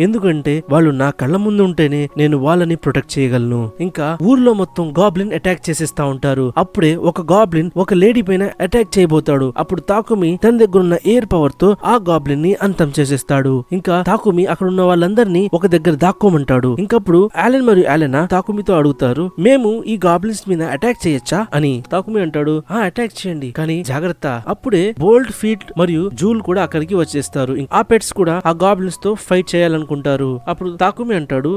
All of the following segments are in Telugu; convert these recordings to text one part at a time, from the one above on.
ఎందుకంటే వాళ్ళు నా కళ్ళ ముందు ఉంటేనే నేను వాళ్ళని ప్రొటెక్ట్ చేయగలను. ఇంకా ఊర్లో మొత్తం గాబ్లిన్ అటాక్ చేసేస్తా ఉంటారు. అప్పుడే ఒక గాబ్లిన్ ఒక లేడీ పైన అటాక్ చేయబోతాడు. అప్పుడు తాకుమి తన దగ్గర ఉన్న ఎయిర్ పవర్ తో ఆ గాబ్లిన్ ని అంతం చేసేస్తాడు. ఇంకా తాకుమి అక్కడ ఉన్న వాళ్ళందరినీ ఒక దగ్గర దాక్కోమంటాడు. ఇంకప్పుడు ఆలెన్ మరియు ఆలెనా తాకుమితో అడుగుతారు, మేము ఈ గాబ్లిన్స్ మీద అటాక్ చేయొచ్చా అని. తాకుమి అంటాడు, అటాక్ చేయండి, కానీ జాగ్రత్త. అప్పుడే బోల్ట్, ఫీట్ మరియు జూల్ కూడా అక్కడికి వచ్చేస్తారు. ఆ పెట్స్ కూడా ఆ గాబ్లిన్స్ తో ఫైట్ చేయాలనుకుంటారు. అప్పుడు తాకుమి అంటాడు,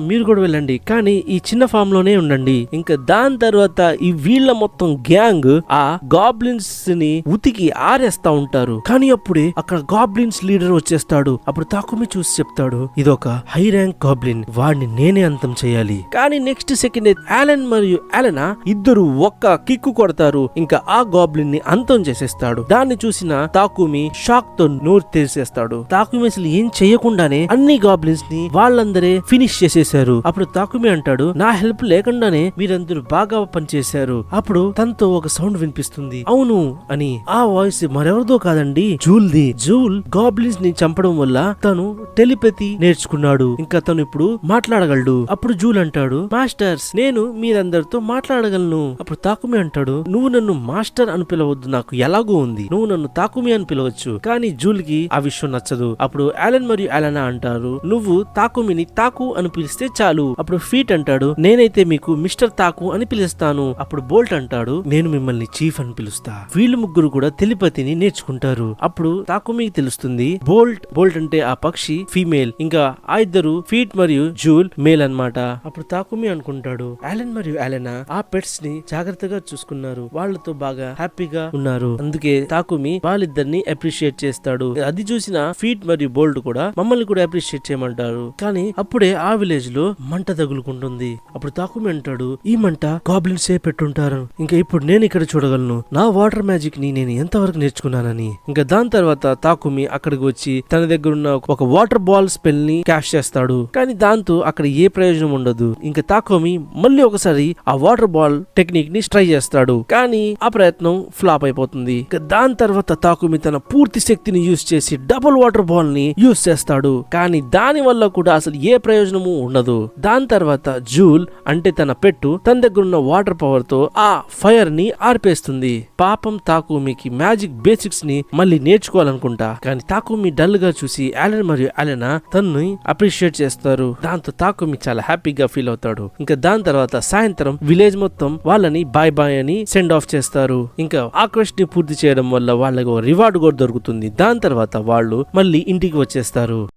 మీరు కూడా వెళ్ళండి, కానీ ఈ చిన్న ఫామ్ లోనే ఉండండి. ఇంకా దాని తర్వాత ఈ వీళ్ళ మొత్తం గ్యాంగ్ ఆ గాబ్లిన్స్ ని ఉతికి ఆరేస్తా ఉంటారు. కానీ అప్పుడే అక్కడ గాబ్లిన్స్ లీడర్ వచ్చేస్తాడు. అప్పుడు తాకుమి చూసి చెప్తాడు, ఇదొక హై ర్యాంక్ గాబ్లిన్, వాడిని నేనే అంతం చేయాలి. కానీ నెక్స్ట్ సెకండ్ ఆలెన్ మరియు ఆలెనా ఇద్దరు ఒక్క కిక్కు కొడతారు. ఇంకా ఆ గాబ్లిన్ ని అంతం చేసేస్తాడు. దాన్ని చూసిన తాకుమి షాక్ తో నోరు తెరిచేస్తాడు. తాకుమి అసలు ఏం చేయకుండానే అన్ని గాబ్లిన్స్ ని వాళ్ళందరే ఫినిష్ చేసేశారు. అప్పుడు తాకుమి అంటాడు, నా హెల్ప్ లేకుండానే మీరందరూ బాగా పనిచేశారు. అప్పుడు తనతో ఒక సౌండ్ వినిపిస్తుంది, అవును అని. ఆ వాయిస్ మరెవరిదో కాదండి, జూల్ది. జూల్ గాబ్లిన్స్ ని చంపడం వల్ల తను టెలిపతి నేర్చుకున్నాడు. ఇంకా తను ఇప్పుడు మాట్లాడగలడు. అప్పుడు జూల్ అంటాడు, మాస్టర్స్, నేను మీరందరితో మాట్లాడగలను. అప్పుడు తాకుమి అంటాడు, నువ్వు నన్ను మాస్టర్ అని పిలవద్దు, నాకు ఎలాగో ఉంది, నువ్వు నన్ను తాకుమి అని పిలవచ్చు. కానీ జూల్ కి ఆ విషయం నచ్చదు. అప్పుడు ఆలెన్ మరియు ఆలెనా అంటారు, నువ్వు తాకుమిని తాకు అని పిలిస్తే చాలు. అప్పుడు ఫీట్ అంటాడు, నేనైతే మీకు మిస్టర్ తాకు అని పిలుస్తాను. అప్పుడు బోల్ట్ అంటాడు, నేను మిమ్మల్ని చీఫ్ అని పిలుస్తా. వీళ్ళు ముగ్గురు కూడా టెలిపతిని నేర్చుకుంటారు. అప్పుడు తాకుమికి తెలుస్తుంది బోల్ట్ అంటే ఆ పక్షి ఫీమేల్, ఇంకా ఆ ఇద్దరు ఫీట్ మరియు జూల్ మేల్ అన్నమాట. అప్పుడు తాకుమి అనుకుంటాడు, ఆలెన్ మరియు ఆలెనా ఆ పెట్స్ ని జాగ్రత్తగా చూసుకున్నారు, వాళ్ళతో బాగా హ్యాపీగా ఉన్నారు, అందుకే తాకుమి వాళ్ళిద్దరిని అప్రిషియేట్ చేస్తాడు. అది చూసిన ఫీట్ మరియు బోల్ట్ కూడా మమ్మల్ని కూడా అప్రిషియేట్ చేయమంటారు. కానీ అప్పుడే ఆ విలేజ్ లో మంట తగులుకుంటుంది. అప్పుడు తాకుమి అంటాడు, ఈ మంట గాబ్లిన్స్ ఏ పెట్టుంటారు, ఇంకా ఇప్పుడు నేను ఇక్కడ చూడగలను నా వాటర్ మ్యాజిక్ ని నేను ఎంతవరకు నేర్చుకున్నానని. ఇంకా దాని తర్వాత తాకుమి అక్కడికి వచ్చి తన దగ్గర ఉన్న ఒక వాటర్ బాల్ స్పెల్ ని క్యాష్ చేస్తాడు. కానీ దాంతో అక్కడ ఏ ప్రయోజనం ఉండదు. ఇంకా తాకుమి మళ్ళీ ఒకసారి ఆ వాటర్ బాల్ టెక్నిక్ ని ట్రై చేస్తాడు. కానీ ఆ ప్రయత్నం ఫ్లాప్ అయిపోతుంది. దాని తర్వాత తాకుమి తన పూర్తి శక్తిని యూజ్ చేసి డబుల్ వాటర్ బాల్ ని యూజ్ చేస్తాడు. కానీ దాని వల్ల కూడా అసలు ఏ ప్రయోజనము ఉండదు. దాని తర్వాత జూల్ అంటే తన పెట్టు తన దగ్గర ఉన్న వాటర్ పవర్ తో ఆ ఫైర్ ని ఆర్పేస్తుంది. పాపం తాకుమికి మ్యాజిక్ బేసిక్స్ ని మళ్ళీ నేర్చుకోవాలనుకుంటా. కానీ తాకుమి డల్ గా చూసి ఆలెన్ మరియు ఆలెనా తనని అప్రిషియేట్ చేస్తారు. దాంతో తాకుమి చాలా హ్యాపీగా ఫీల్ అవుతాడు. ఇంకా దాని తర్వాత సాయంత్రం విలేజ్ మొత్తం వాళ్ళని బాయ్ బాయ్ అని సెండ్ ఆఫ్ చేస్తారు. ఇంకా ఆ క్వెస్ట్ ని పూర్తి చేయడం వల్ల వాళ్ళకి రివార్డ్ కూడా దొరుకుతుంది. దాని తర్వాత వాళ్ళు మళ్ళీ ఇంటికి వచ్చేస్తారు.